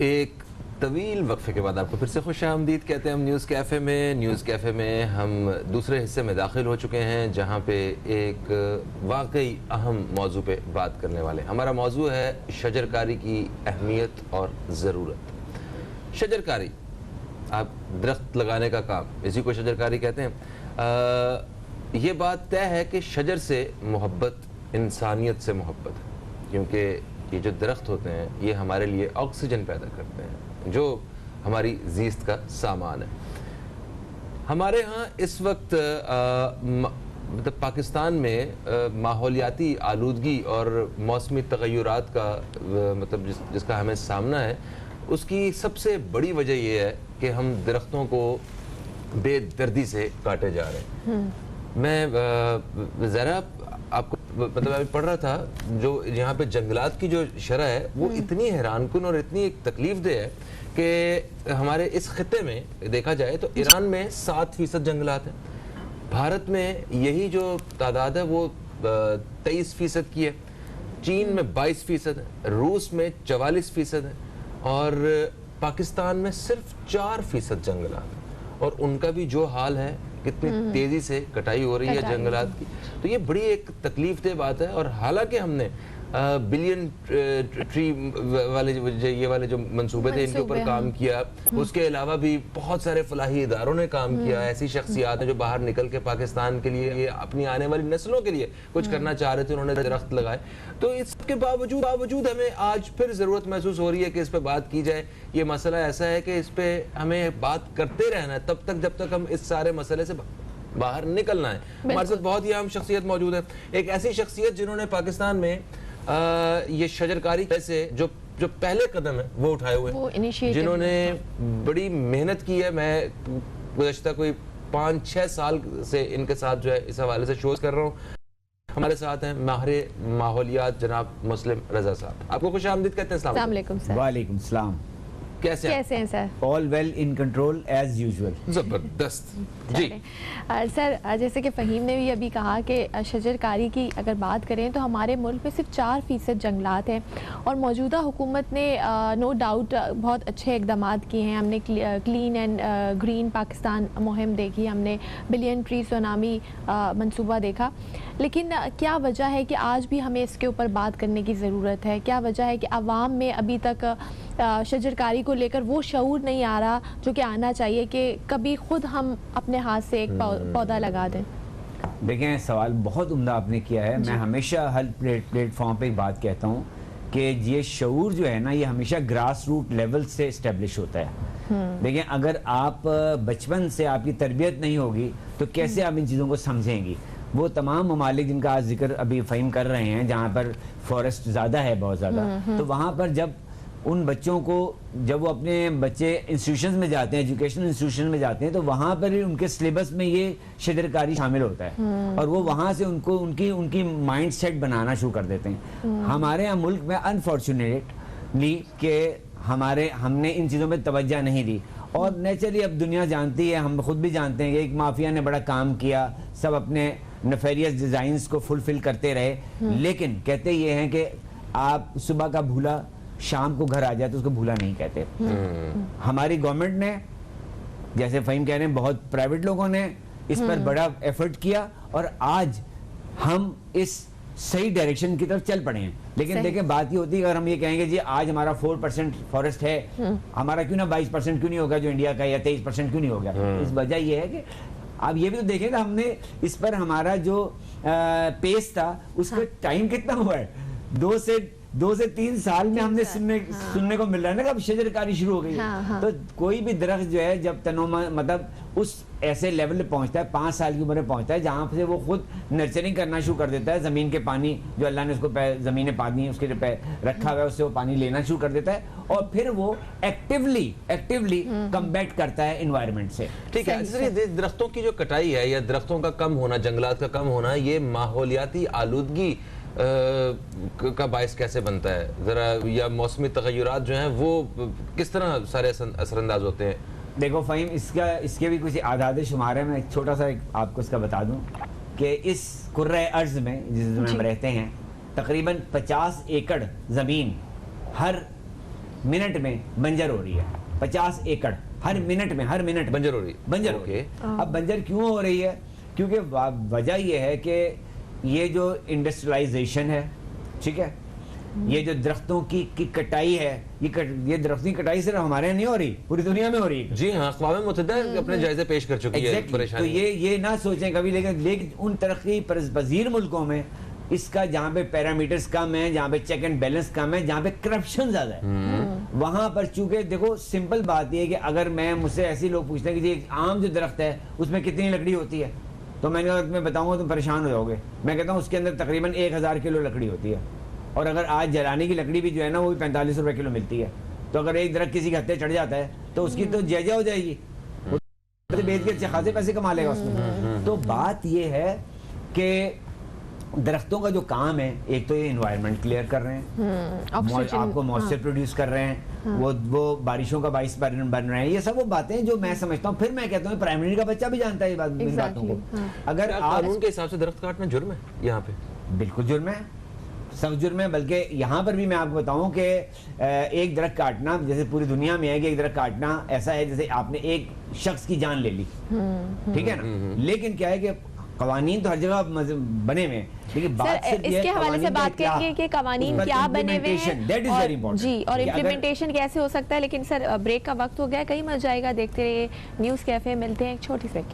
Speaker 2: एक तवील वक्फे के बाद आपको फिर से खुश आमदीद कहते हैं हम न्यूज़ कैफ़े में। न्यूज़ कैफ़े में हम दूसरे हिस्से में दाखिल हो चुके हैं, जहां पे एक वाकई अहम मौजू पे बात करने वाले। हमारा मौजू है शजरकारी की अहमियत और ज़रूरत। शजरकारी, आप दरख्त लगाने का काम, इसी को शजरकारी कहते हैं। ये बात तय है कि शजर से मोहब्बत इंसानियत से मोहब्बत है, क्योंकि ये जो दरख्त होते हैं ये हमारे लिए ऑक्सीजन पैदा करते हैं, जो हमारी जीस्त का सामान है। हमारे यहाँ इस वक्त मतलब पाकिस्तान में माहौलियाती आलूदगी और मौसमी तगय्युरात का मतलब जिसका हमें सामना है, उसकी सबसे बड़ी वजह यह है कि हम दरख्तों को बेदर्दी से काटे जा रहे हैं। मैं ज़रा आपको मतलब अभी पढ़ रहा था, जो यहाँ पे जंगलात की जो शरह है वो इतनी हैरानकुन और इतनी एक तकलीफ दे है कि हमारे इस खिते में देखा जाए तो ईरान में 7% जंगलात हैं, भारत में यही जो तादाद है वो 23% की है, चीन में 22% है, रूस में 44% है और पाकिस्तान में सिर्फ 4% जंगलात हैं। और उनका भी जो हाल है, कितनी तेजी से कटाई हो रही है जंगलात की, तो ये बड़ी एक तकलीफ दे बात है। और हालांकि हमने बिलियन ट्री वाले ये वाले जो मंसूबे थे इनके ऊपर काम किया, उसके अलावा भी बहुत सारे फलाही इदारों ने काम किया, ऐसी शख्सियात हैं जो बाहर निकल के पाकिस्तान के लिए, अपनी आने वाली नस्लों के लिए कुछ करना चाह रहे थे, उन्होंने दरख्त लगाए। तो इसके बावजूद हमें आज फिर ज़रूरत महसूस हो रही है कि इस पर बात की जाए। ये मसला ऐसा है कि इस पर हमें बात करते रहना है तब तक जब तक हम इस सारे मसले से बाहर निकलना है। हमारे साथ बहुत ही अहम शख्सियत मौजूद है, एक ऐसी शख्सियत जिन्होंने पाकिस्तान में ये शजरकारी से जो पहले कदम है वो उठाए हुए, जिन्होंने बड़ी मेहनत की है। मैं गुज़श्ता कोई 5-6 साल से इनके साथ जो है इस हवाले से शोज कर रहा हूँ। हमारे साथ हैं माहिर माहौलियात जनाब मुस्लिम रजा साहब। आपको खुश आमदीद कहते हैं। अस्सलाम वालेकुम
Speaker 1: सर।
Speaker 3: वालेकुम सलाम।
Speaker 1: कैसे हैं sir?
Speaker 3: All well in control as usual.
Speaker 2: जबरदस्त जी।
Speaker 1: सर जैसे कि फ़हीम ने भी अभी कहा कि शजरकारी की अगर बात करें तो हमारे मुल्क में सिर्फ 4% जंगलात हैं और मौजूदा हुकूमत ने नो डाउट बहुत अच्छे इकदाम किए हैं। हमने क्लीन एंड ग्रीन पाकिस्तान मुहिम देखी, हमने बिलियन ट्री सुनामी मंसूबा देखा, लेकिन क्या वजह है कि आज भी हमें इसके ऊपर बात करने की ज़रूरत है? क्या वजह है कि आवाम में अभी तक शजरकारी को लेकर वो शऊर नहीं आ रहा जो कि आना चाहिए कि कभी खुद हम अपने हाथ से एक पौधा लगा दें?
Speaker 5: देखें, सवाल बहुत उम्दा आपने किया है। मैं हमेशा हर प्लेटफॉर्म पे एक बात कहता हूँ कि ये शऊर जो है ना, ये हमेशा ग्रास रूट लेवल से इस्टेब्लिश होता है। देखें, अगर आप बचपन से आपकी तरबियत नहीं होगी तो कैसे आप इन चीज़ों को समझेंगी? वो तमाम ममालिक जिनका आज जिक्र अभी फ़हीम कर रहे हैं, जहाँ पर फॉरेस्ट ज़्यादा है, बहुत ज़्यादा, तो वहाँ पर जब उन बच्चों को, जब वो अपने बच्चे इंस्टीट्यूशन में जाते हैं, एजुकेशनल इंस्टीट्यूशन में जाते हैं, तो वहाँ पर ही उनके सिलेबस में ये शजरकारी शामिल होता है और वो वहाँ से उनको उनकी माइंड सेट बनाना शुरू कर देते हैं। हमारे यहाँ मुल्क में अनफॉर्चुनेटली कि हमने इन चीज़ों में तवज्जो नहीं दी और नेचुरली अब दुनिया जानती है, हम खुद भी जानते हैं कि एक माफिया ने बड़ा काम किया, सब अपने नेफेरियस डिज़ाइंस को फुलफिल करते रहे, लेकिन कहते ये हैं कि आप सुबह का भूला शाम को घर आ जाए तो उसको भूला नहीं कहते। हमारी गवर्नमेंट ने, जैसे फ़हीम कह रहे हैं, बहुत प्राइवेट लोगों ने इस पर बड़ा एफर्ट किया और आज हम इस सही डायरेक्शन की तरफ चल पड़े हैं। लेकिन देखिए बात ये होती है, अगर हम ये कहेंगे जी आज हमारा 4% फॉरेस्ट है, हमारा क्यों ना 22% क्यों नहीं होगा जो इंडिया का, या 23% क्यों नहीं हो गया? इस वजह ये है कि आप ये भी तो देखें कि हमने इस पर हमारा जो पेस था उसका टाइम कितना हुआ है, 2 से 3 साल में हमने सुनने को मिल रहा है ना कि अब शजरकारी शुरू हो गई है। तो कोई भी दरख्त जो है जब तनोमा मतलब उस ऐसे लेवल पे पहुंचता है, 5 साल की उम्र में पहुंचता है, जहां से वो खुद नर्चरिंग करना शुरू कर देता है, जमीन के पानी जो अल्लाह ने उसको जमीन पानी उसके रखा हुआ है उससे वो पानी लेना शुरू कर देता है और फिर वो एक्टिवली कम्बैट करता है एनवायरनमेंट से।
Speaker 2: ठीक है, जैसे दरख्तों की जो कटाई है या दरख्तों का कम होना, जंगलात का कम होना, ये माहौलियाती आलूदगी का बायस कैसे बनता है जरा, या मौसमी तगय्युरात जो हैं वो किस तरह सारे असरअंदाज होते हैं?
Speaker 5: देखो फ़हीम, इसके भी कुछ आदाद शुमार है। मैं एक छोटा सा आपको इसका बता दूं कि इस कुर्रे अर्ज में जिसमें हम रहते हैं तकरीबन 50 एकड़ ज़मीन हर मिनट में बंजर हो रही है। 50 एकड़ हर मिनट में
Speaker 2: बंजर हो रही है।
Speaker 5: अब बंजर क्यों हो रही है? क्योंकि वजह यह है कि ये जो इंडस्ट्रियलाइजेशन है, ठीक है, ये जो दरख्तों की कटाई है, ये दरख्तों की कटाई सिर्फ हमारे यहाँ नहीं हो रही, पूरी दुनिया में हो रही है।
Speaker 2: जी हाँ, अक़वाम मुत्तहिदा अपने जायजे पेश कर चुकी है परेशानी।
Speaker 5: तो ये ना सोचें कभी, लेकिन उन तरक्की पजीर मुल्कों में इसका, जहाँ पे पैरामीटर्स कम है, जहाँ पे चेक एंड बैलेंस कम है, जहाँ पे करप्शन ज्यादा है, वहां पर चूंकि देखो सिंपल बात यह है कि अगर मुझसे ऐसे लोग पूछते हैं कि जी आम जो दरख्त है उसमें कितनी लकड़ी होती है, तो मैं बताऊंगा तुम परेशान हो जाओगे। मैं कहता हूँ उसके अंदर तकरीबन 1000 किलो लकड़ी होती है और अगर आज जलाने की लकड़ी भी जो है ना वो भी 45 रुपए किलो मिलती है। तो अगर एक दरख्त किसी के हत्थे चढ़ जाता है तो उसकी तो जैजा हो जाएगी, बेच के अच्छे खासे पैसे कमा लेगा उसमें। तो बात ये है कि दरख्तों का जो काम है, एक तो ये एनवायरनमेंट क्लियर कर रहे हैं, आपको मॉइस्चर प्रोड्यूस कर रहे हैं, वो बारिशों का बाइस बन रहे हैं, ये सब वो बातें जो मैं समझता हूँ। फिर मैं कहता हूँ प्राइमरी का बच्चा भी जानता है इन बातों को।
Speaker 2: अगर कानून के हिसाब से दरख्त काटना जुर्म है यहाँ पे?
Speaker 5: बिल्कुल जुर्म है, सब जुर्म है। बल्कि यहाँ पर भी मैं आपको बताऊं कि एक दरख्त काटना, जैसे पूरी दुनिया में है कि एक दरख्त काटना ऐसा है जैसे आपने एक शख्स की जान ले ली, ठीक है ना। लेकिन क्या है कि कवानीन तो हर जगह बने हुए हैं, लेकिन बात सिर्फ
Speaker 1: इसके हवाले से बात करेंगे कि कवानीन क्या बने हुए हैं जी, और इम्प्लीमेंटेशन कैसे हो सकता है। लेकिन सर ब्रेक का वक्त हो गया, कहीं मत जाएगा, देखते रहिए न्यूज़ कैफे। मिलते हैं एक छोटी सी।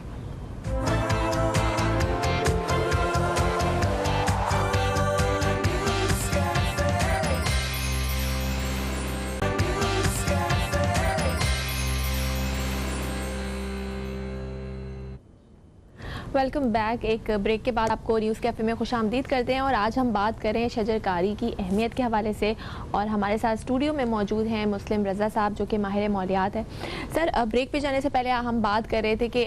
Speaker 1: Welcome back. एक ब्रेक के बाद आपको न्यूज़ कैफ़े में खुशामदीद करते हैं और आज हम बात कर रहे हैं शजरकारी की अहमियत के हवाले से और हमारे साथ स्टूडियो में मौजूद हैं मुस्लिम रज़ा साहब जो कि माहिर मौलियात है। सर ब्रेक पे जाने से पहले हम बात कर रहे थे कि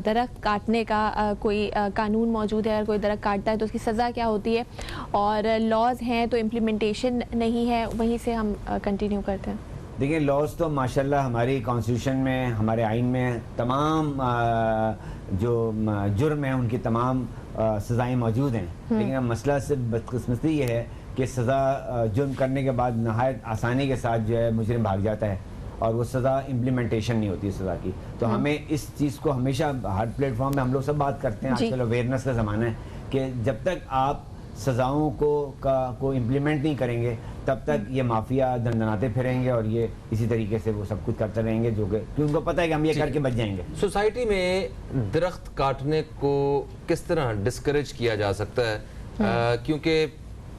Speaker 1: दरख्त काटने का कोई कानून मौजूद है, अगर कोई दरख्त काटता है तो उसकी सज़ा क्या होती है, और लॉज हैं तो इम्प्लीमेंटेशन नहीं है, वहीं से हम कंटिन्यू करते हैं।
Speaker 5: देखिए लॉज तो माशाल्लाह हमारी कॉन्स्टिट्यूशन में, हमारे आइन में तमाम जो जुर्म है उनकी तमाम सज़ाएँ मौजूद हैं। लेकिन अब मसला सिर्फ बदकिस्मती ये है कि सज़ा जुर्म करने के बाद नहायत आसानी के साथ जो है मुजरिम भाग जाता है और वो सज़ा इम्प्लीमेंटेशन नहीं होती सज़ा की। तो हमें इस चीज़ को हमेशा हर प्लेटफॉर्म में हम लोग सब बात करते हैं, आजकल अवेयरनेस का ज़माना है कि जब तक आप सज़ाओं को इम्प्लीमेंट नहीं करेंगे तब तक ये माफिया दंदनाते फिरेंगे और ये इसी तरीके से वो सब कुछ करते रहेंगे जो कि उनको पता है कि हम ये करके बच जाएंगे।
Speaker 2: सोसाइटी में दरख्त काटने को किस तरह डिस्करेज किया जा सकता है? क्योंकि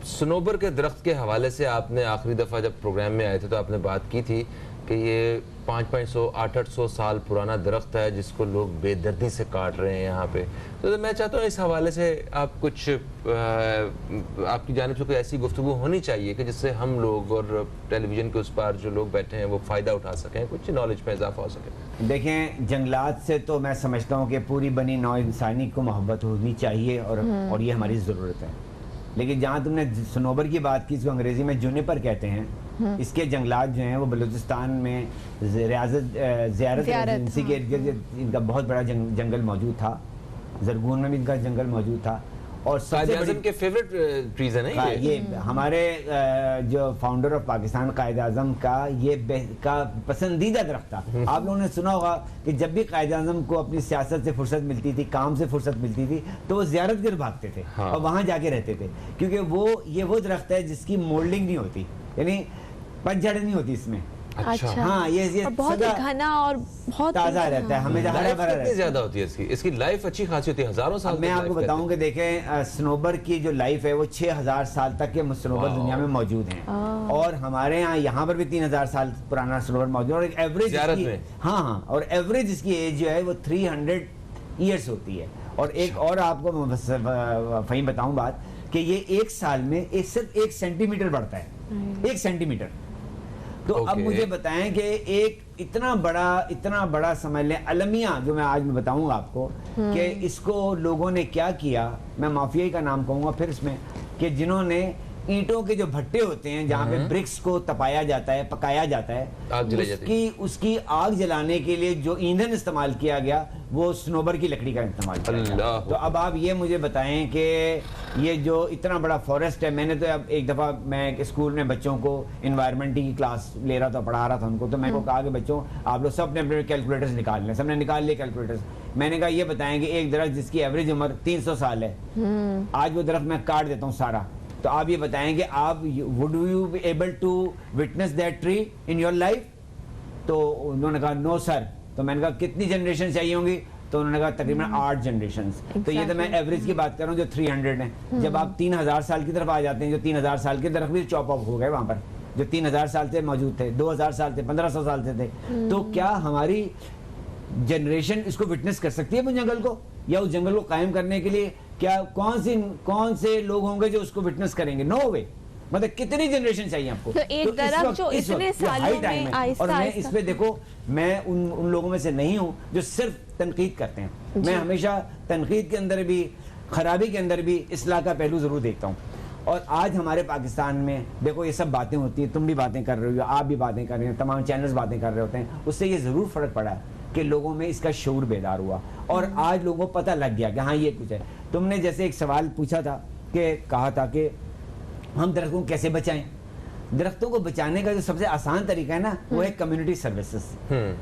Speaker 2: सनोबर के दरख्त के हवाले से आपने आखिरी दफ़ा जब प्रोग्राम में आए थे तो आपने बात की थी कि ये 500-500, 800 साल पुराना दरख्त है जिसको लोग बेदर्दी से काट रहे हैं यहाँ पे। तो मैं चाहता हूँ इस हवाले से आप कुछ आपकी जानिब से कोई ऐसी गुफ्तगू होनी चाहिए कि जिससे हम लोग और टेलीविज़न के उस पार जो लोग बैठे हैं वो फ़ायदा उठा सकें, कुछ नॉलेज में इजाफा हो सके।
Speaker 5: देखें, जंगलात से तो मैं समझता हूँ कि पूरी बनी नौ इंसानी को मोहब्बत होनी चाहिए और ये हमारी ज़रूरत है। लेकिन जहाँ तुमने सनोबर की बात की, इसको अंग्रेज़ी में जुनिपर कहते हैं, इसके जंगलात जो हैं वो बलूचिस्तान में ज़ियारत एजेंसी के इर्द-गिर्द इनका बहुत बड़ा जंगल मौजूद था। जरगून में भी इनका जंगल मौजूद था। और सबसे बड़ी
Speaker 2: के फेवरेट ट्रीज है ना
Speaker 5: ये हमारे जो फाउंडर ऑफ पाकिस्तान कायद आज़म का ये का पसंदीदा दरख्त था। आप लोगों ने सुना होगा कि जब भी कायद आज़म को अपनी सियासत से फुर्सत मिलती थी, काम से फुर्सत मिलती थी, तो वो ज़ियारत गिर भागते थे। हाँ। और वहाँ जाके रहते थे, क्योंकि वो दरख्त है जिसकी मोल्डिंग नहीं होती, यानी पतझड़ नहीं होती इसमें।
Speaker 1: अच्छा।
Speaker 5: हाँ, ये
Speaker 1: बहुत ही घना और बहुत
Speaker 5: ताज़ा रहता है, हमेशा हरा भरा रहता है।
Speaker 2: ज्यादा होती है इसकी लाइफ अच्छी खासी होती है, हजारों साल।
Speaker 5: मैं आपको बताऊं कि देखें, सनोबर की जो लाइफ है वो 6000 साल तक के सनोबर दुनिया में मौजूद हैं। और हमारे यहाँ पर भी 3000 साल पुराना सनोबर मौजूद है। और एक एवरेज, हाँ, और एवरेज इसकी एज जो है वो 300 ईयर्स होती है। और एक और आपको फहीम बताऊं बात कि ये एक साल में सिर्फ 1 सेंटीमीटर बढ़ता है, 1 सेंटीमीटर। तो अब मुझे बताएं कि एक इतना बड़ा समझ लें अलमिया, जो मैं आज बताऊंगा आपको कि इसको लोगों ने क्या किया, मैं माफिया का नाम कहूंगा फिर इसमें, कि जिन्होंने ईंटों के जो भट्टे होते हैं जहाँ पे ब्रिक्स को तपाया जाता है, पकाया जाता है, उसकी आग जलाने के लिए जो ईंधन इस्तेमाल किया गया वो सनोबर की लकड़ी का इस्तेमाल किया गया। तो अब आप ये मुझे बताएं कि ये जो इतना बड़ा फॉरेस्ट है, मैंने तो अब एक दफ़ा मैं स्कूल में बच्चों को इन्वायरमेंट की क्लास ले रहा था, पढ़ा रहा था उनको, तो मैंने कहा कि बच्चों आप लोग सब अपने अपने कैलकुलेटर्स निकाल लें। सबने निकाल लिए कैलकुलेटर्स। मैंने कहा ये बताएं कि एक दरख्त जिसकी एवरेज उम्र 300 साल है, आज वो दरख्त मैं काट देता हूँ सारा, तो आप ये बताएं कि आप would you be able to witness that tree in your life? तो उन्होंने कहा नो सर। तो मैंने कहा कितनी जनरेशन चाहिए होंगी? तो उन्होंने कहा तकरीबन 8 जनरेशन। तो ये तो मैं एवरेज की बात कर रहा हूँ जो 300 है। जब आप 3000 साल की तरफ आ जाते हैं, जो 3000 साल के दरख्त भी चॉप ऑफ हो गए वहां पर, जो 3000 साल से मौजूद थे, 2000 साल से 1500 साल से थे। तो क्या हमारी जनरेशन इसको विटनेस कर सकती है उस जंगल को, या उस जंगल को कायम करने के लिए क्या कौन से लोग होंगे जो उसको विटनेस करेंगे? नो वे। मतलब कितनी जनरेशन चाहिए आपको?
Speaker 1: तो एक दरख्त जो इतने सालों में
Speaker 5: और मैं इस पे देखो, मैं उन लोगों में से नहीं हूं जो सिर्फ तनकीद करते हैं। मैं हमेशा तनकीद के अंदर भी, खराबी के अंदर भी इस्लाह का पहलू जरूर देखता हूं। और आज हमारे पाकिस्तान में देखो ये सब बातें होती हैं, तुम भी बातें कर रहे हो, आप भी बातें कर रहे हैं, तमाम चैनल्स बातें कर रहे होते हैं, उससे ये जरूर फर्क पड़ा है कि लोगों में इसका शऊर बेदार हुआ और आज लोगों को पता लग गया कि हाँ ये कुछ है। तुमने जैसे एक सवाल पूछा था कि कहा था कि हम दरख्तों को कैसे बचाएं। दरख्तों को बचाने का जो सबसे आसान तरीका है ना, वो है कम्युनिटी सर्विसेज।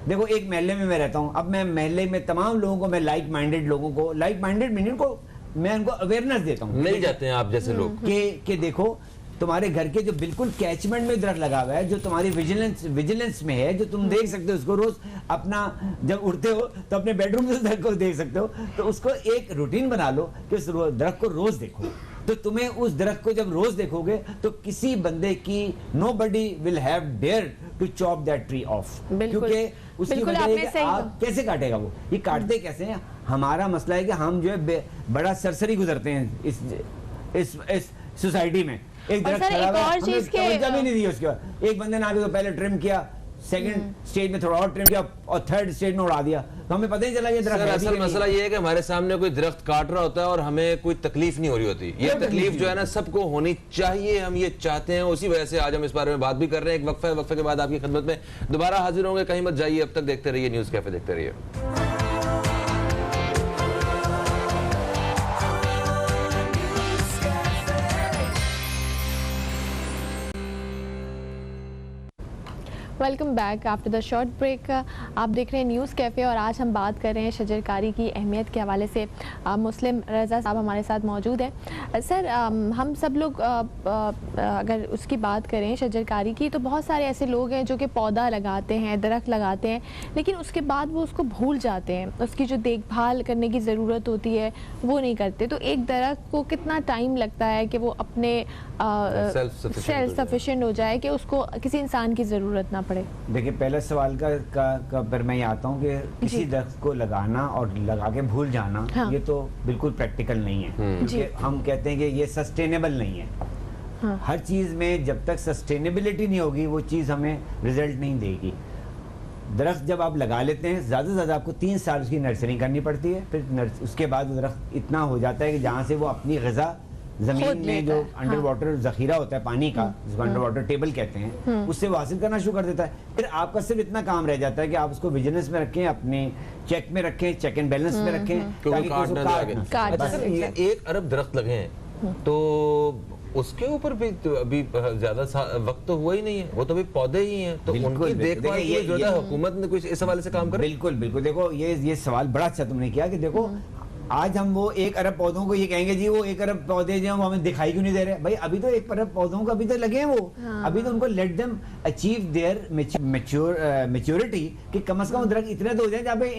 Speaker 5: देखो एक महल्ले में मैं रहता हूँ, अब मैं महल्ले में तमाम लोगों को, मैं लाइक माइंडेड लोगों को, लाइक माइंडेड मीनिंग को मैं उनको अवेयरनेस देता हूँ।
Speaker 2: नहीं जाते हैं आप जैसे लोग
Speaker 5: कि देखो तुम्हारे घर के जो बिल्कुल कैचमेंट में दरख्त लगा हुआ है, जो तुम्हारी विजिलेंस में है, जो तुम देख सकते हो उसको रोज अपना जब उठते हो तो अपने बेडरूम से दरख्त को देख सकते हो, तो उसको एक रूटीन बना लो कि उस दरख्त को रोज देखो। तो तुम्हें उस दरख्त को जब रोज देखोगे तो किसी बंदे की nobody will have dare to chop that tree off, क्योंकि उसकी वजह है कि आप कैसे काटेगा वो, ये काटते कैसे हैं। हमारा मसला है कि हम जो है बड़ा सरसरी गुजरते हैं इस सोसाइटी में। एक दरख्त खड़ा है, हमने तवज्जो भी नहीं दी उसके बाद। एक बंदे ने आके तो पहले ट्रिम किया, सेकंड स्टेज में थोड़ा और ट्रिम किया और थर्ड स्टेज में उड़ा दिया, तो हमें पता ही चला ये दरख्त।
Speaker 2: असल मसला ये है कि हमारे सामने कोई दरख्त काट रहा होता है और हमें कोई तकलीफ नहीं हो रही होती। ये तकलीफ जो है ना सबको होनी चाहिए, हम ये चाहते हैं। उसी वजह से आज हम इस बारे में बात भी कर रहे हैं। एक वक्फा है, वक्फे के बाद आपकी खिदमत में दोबारा हाजिर होंगे। कहीं मत जाइए, अब तक देखते रहिए न्यूज़ कैफे, देखते रहिए।
Speaker 1: Welcome back after the short break. आप देख रहे हैं न्यूज़ कैफ़े और आज हम बात कर रहे हैं शजरकारी की अहमियत के हवाले से। मुस्लिम रज़ा साहब हमारे साथ मौजूद हैं। सर, हम सब लोग अगर उसकी बात करें शजरकारी की, तो बहुत सारे ऐसे लोग हैं जो कि पौधा लगाते हैं, दरख्त लगाते हैं, लेकिन उसके बाद वो उसको भूल जाते हैं। उसकी जो देखभाल करने की ज़रूरत होती है वो नहीं करते। तो एक दरख्त को कितना टाइम लगता है कि वो अपने सेल्फ सफिशिएंट हो जाए, कि उसको किसी इंसान की ज़रूरत ना पड़े?
Speaker 5: देखिए, पहला सवाल का पर मैं ये आता हूँ कि किसी दरख्त को लगाना और लगा के भूल जाना,
Speaker 1: हाँ।
Speaker 5: ये तो बिल्कुल प्रैक्टिकल नहीं है, क्योंकि हम कहते हैं कि ये सस्टेनेबल नहीं है।
Speaker 1: हाँ।
Speaker 5: हर चीज़ में जब तक सस्टेनेबिलिटी नहीं होगी वो चीज़ हमें रिजल्ट नहीं देगी। दरख्त जब आप लगा लेते हैं, ज़्यादा से ज़्यादा आपको 3 साल उसकी नर्सरी करनी पड़ती है, फिर उसके बाद वो दरख्त इतना हो जाता है कि जहाँ से वो अपनी ग़िज़ा ज़मीन में जो अंडर वाटर ज़ख़ीरा होता है पानी का, जिसको अंडर वाटर टेबल कहते हैं, उससे वो हासिल करना शुरू कर देता है। फिर आपका सिर्फ इतना काम रह जाता है कि आप उसको विजिलेंस में रखें, अपने चेक में रखें, चेक एंड बैलेंस में रखें, ताकि
Speaker 2: काट
Speaker 5: उसको
Speaker 2: ना
Speaker 5: काट
Speaker 2: जाए।
Speaker 5: ना।
Speaker 2: अच्छा सर, ये 1 अरब दरख्त लगे हैं तो उसके ऊपर भी तो अभी ज्यादा वक्त तो हुआ ही नहीं है, वो तो अभी पौधे ही हैं, तो
Speaker 5: बिल्कुल,
Speaker 2: उनकी
Speaker 5: बिल्कुल।
Speaker 2: देखभाल
Speaker 5: देखिए,
Speaker 2: की जरूरत है, हुकूमत ने कुछ इस हवाले से काम करे।
Speaker 5: बिल्कुल बिल्कुल। देखो, ये सवाल बड़ा अच्छा तुमने किया कि देखो आज हम वो 1 अरब पौधों को ये कहेंगे जी वो 1 अरब पौधे जो वो हमें दिखाई क्यों नहीं दे रहे? भाई अभी तो 1 अरब पौधों को अभी तो लगे हैं वो, अभी तो उनको let them achieve their maturity कि कम से कम दरख्त इतने तो हो जाए जहाँ पे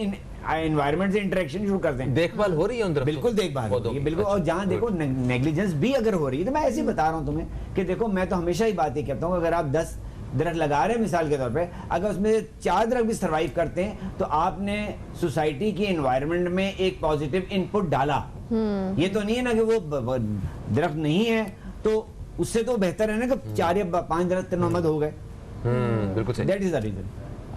Speaker 5: एनवायरनमेंट से इंटरेक्शन शुरू कर दें।
Speaker 2: देखभाल हो रही है उन दरख्तों
Speaker 5: बिल्कुल
Speaker 2: की?
Speaker 5: देखभाल हो रही है, बिल्कुल।
Speaker 2: अच्छा,
Speaker 5: और जहाँ देखो नेग्लिजेंस भी अगर हो रही है, तो मैं ऐसे ही बता रहा हूँ तुम्हें कि देखो, मैं तो हमेशा ही बात ये कहता हूँ, अगर आप 10 दरख्त लगा रहे हैं मिसाल के तौर पे, अगर उसमें 4 दरख्त भी सर्वाइव करते हैं तो आपने सोसाइटी की एनवायरनमेंट में एक पॉजिटिव इनपुट डाला। ये तो नहीं है ना कि वो दरख्त नहीं है तो उससे तो बेहतर है ना कि 4 या 5 दरख्त नॉर्मल हो गए।
Speaker 2: बिल्कुल सही।
Speaker 5: That is the reason.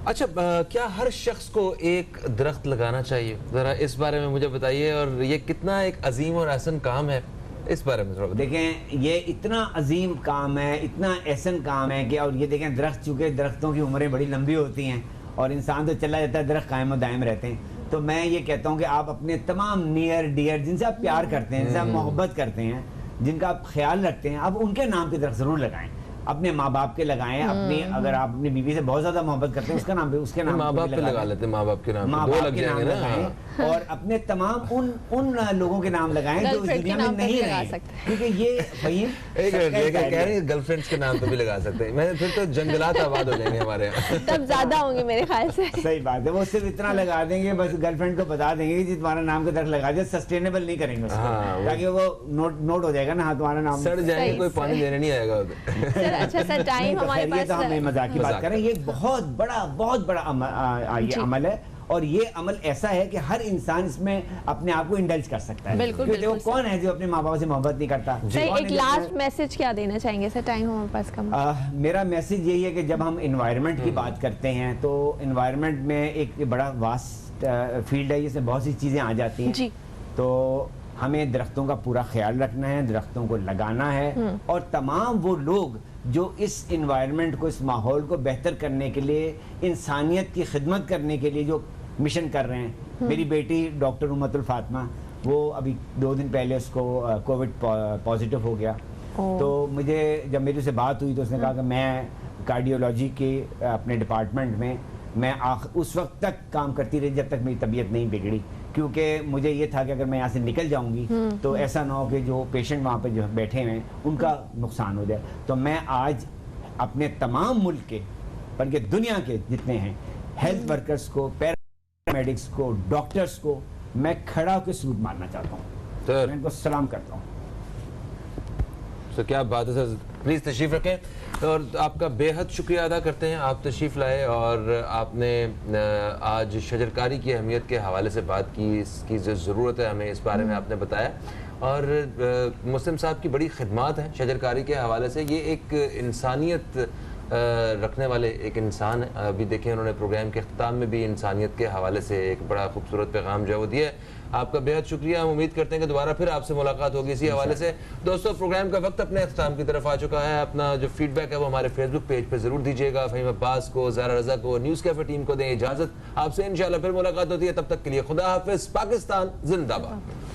Speaker 2: अच्छा, क्या हर शख्स को 1 दरख्त लगाना चाहिए? जरा इस बारे में मुझे बताइए, और ये कितना एक अजीम और एहसन काम है, इस बारे में थोड़ा बताइए।
Speaker 5: देखें, ये इतना अजीम काम है, इतना एहसन काम है कि, और ये देखें दरख्त, चूँकि दरख्तों की उम्रें बड़ी लंबी होती हैं और इंसान तो चला जाता है, दरख्त कायम और दायम रहते हैं, तो मैं ये कहता हूँ कि आप अपने तमाम नियर डियर जिनसे आप प्यार करते हैं, जिनसे आप मोहब्बत करते हैं, जिनका आप ख्याल रखते हैं, आप उनके नाम के दरख्त ज़रूर लगाएं। अपने माँ बाप के लगाएं, अपनी, अगर आप अपनी बीवी से बहुत ज्यादा मोहब्बत करते हैं, उसका नाम पे, उसके नाम
Speaker 2: माँ बाप पे लगा लेते हैं, माँ बाप के नाम
Speaker 5: माँ
Speaker 2: पे,
Speaker 5: बाप
Speaker 2: दो लग
Speaker 5: के नाम
Speaker 2: जाएंगे ना।
Speaker 5: लगाएं, और अपने तमाम उन लोगों के नाम लगाएं जो इस दुनिया में नहीं रहे, क्योंकि ये भाई
Speaker 2: एक मिनट, कह रहे हैं गर्लफ्रेंड्स के नाम पे भी लगा सकते हैं। मैं फिर तो जंगलात आबाद हो जाएंगे हमारे यहाँ।
Speaker 1: तब ज्यादा होंगे मेरे ख्याल से।
Speaker 5: सही बात है, वो सिर्फ इतना लगा देंगे, बस गर्लफ्रेंड को बता देंगे कि तुम्हारा नाम का दरख्त लगा दिया, सस्टेनेबल नहीं करेंगे उसको, ताकि वो नोट हो जाएगा ना, हाँ तुम्हारा नाम
Speaker 2: सड़ जाएंगे, कोई पानी देने नहीं आएगा उधर।
Speaker 1: सर अच्छा सर, टाइम हमारे
Speaker 5: ये तो हम मजाक की बात कर रहे हैं, ये बहुत बड़ा ये अमल है, और ये अमल ऐसा है कि हर इंसान इसमें अपने आप को इंडल्ज कर सकता है।
Speaker 1: बिल्कुल,
Speaker 5: क्योंकि
Speaker 1: बिल्कुल,
Speaker 5: वो कौन है जो अपने माँ बाप से मोहब्बत नहीं करता?
Speaker 1: सर एक लास्ट मैसेज क्या देना चाहेंगे सर? टाइम हमारे पास कम।
Speaker 5: मेरा मैसेज यही है कि जब हम एनवायरनमेंट की बात करते हैं तो एनवायरनमेंट में एक बड़ा वास्ट फील्ड है, जिसमें बहुत सी चीज़ें आ जाती हैं
Speaker 1: जी।
Speaker 5: तो हमें दरख्तों का पूरा ख्याल रखना है, दरख्तों को लगाना है, और तमाम वो लोग जो इस इन्वायरमेंट को, इस माहौल को बेहतर करने के लिए, इंसानियत की खिदमत करने के लिए जो मिशन कर रहे हैं। मेरी बेटी डॉक्टर उम्मतुल फातिमा, वो अभी 2 दिन पहले उसको कोविड पॉजिटिव हो गया, तो मुझे जब मेरी उससे बात हुई तो उसने कहा कि मैं कार्डियोलॉजी के अपने डिपार्टमेंट में मैं उस वक्त तक काम करती रही जब तक मेरी तबीयत नहीं बिगड़ी, क्योंकि मुझे ये था कि अगर मैं यहाँ से निकल जाऊंगी तो ऐसा ना हो कि जो पेशेंट वहाँ पे जो बैठे हुए हैं उनका नुकसान हो जाए। तो मैं आज अपने तमाम मुल्क के, बल्कि दुनिया के जितने हैं हेल्थ वर्कर्स को, पैरामेडिक्स को, डॉक्टर्स को मैं खड़ा होकर सलूट मारना चाहता हूँ, मैं इनको सलाम करता हूँ।
Speaker 2: तो क्या बात है सर, प्लीज़ तशरीफ़ रखें, और आपका बेहद शुक्रिया अदा करते हैं, आप तशरीफ़ लाए और आपने आज शजरकारी की अहमियत के हवाले से बात की, इसकी जो ज़रूरत है हमें, इस बारे में आपने बताया। और मुस्लिम साहब की बड़ी खिदमत है शजरकारी के हवाले से, ये एक इंसानियत रखने वाले एक इंसान है। अभी देखें उन्होंने प्रोग्राम के अख्ताम में भी इंसानियत के हवाले से एक बड़ा खूबसूरत पैगाम जो है वो दिया है। आपका बेहद शुक्रिया, हम उम्मीद करते हैं कि दोबारा फिर आपसे मुलाकात होगी इसी हवाले से। दोस्तों, प्रोग्राम का वक्त अपने अख्ताम की तरफ आ चुका है। अपना जो फीडबैक है वो हमारे फेसबुक पेज पर ज़रूर दीजिएगा। फ़हीम अब्बास को, ज़ारा रज़ा को, न्यूज़ कैफ़े टीम को दें इजाज़त। आपसे इंशाल्लाह फिर मुलाकात होती है, तब तक के लिए खुदा हाफिज़। पाकिस्तान जिंदाबाद।